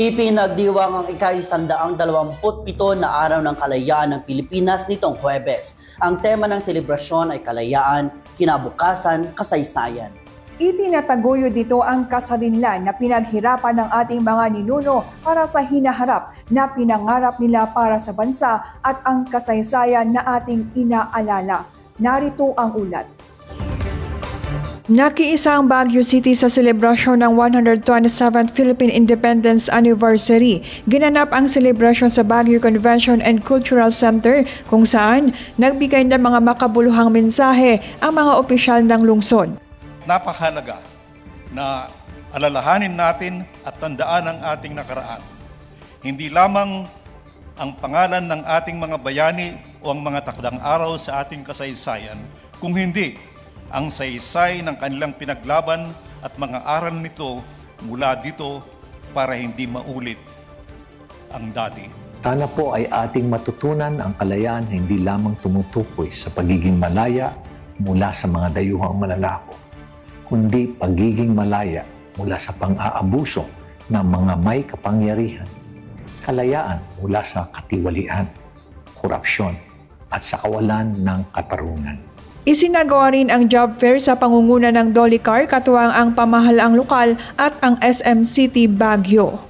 Ipinagdiwang ang ika-127 na araw ng kalayaan ng Pilipinas nitong Huwebes. Ang tema ng selebrasyon ay kalayaan, kinabukasan, kasaysayan. Itinataguyod dito ang kasarinlan na pinaghirapan ng ating mga ninuno para sa hinaharap na pinangarap nila para sa bansa at ang kasaysayan na ating inaalala. Narito ang ulat. Nakiisa ang Baguio City sa selebrasyon ng 127th Philippine Independence Anniversary. Ginanap ang selebrasyon sa Baguio Convention and Cultural Center kung saan nagbigay ng mga makabuluhang mensahe ang mga opisyal ng lungsod. Napakahalaga na alalahanin natin at tandaan ang ating nakaraan. Hindi lamang ang pangalan ng ating mga bayani o ang mga takdang araw sa ating kasaysayan, kung hindi ang saysay ng kanilang pinaglaban at mga aral nito mula dito para hindi maulit ang dati. Sana po ay ating matutunan ang kalayaan hindi lamang tumutukoy sa pagiging malaya mula sa mga dayuhang mananakop, kundi pagiging malaya mula sa pang-aabuso ng mga may kapangyarihan, kalayaan mula sa katiwalian, korupsyon at sa kawalan ng katarungan. Isinagawa rin ang job fair sa pangunguna ng Dolicar, katuwang ang pamahalaang lokal at ang SM City Baguio.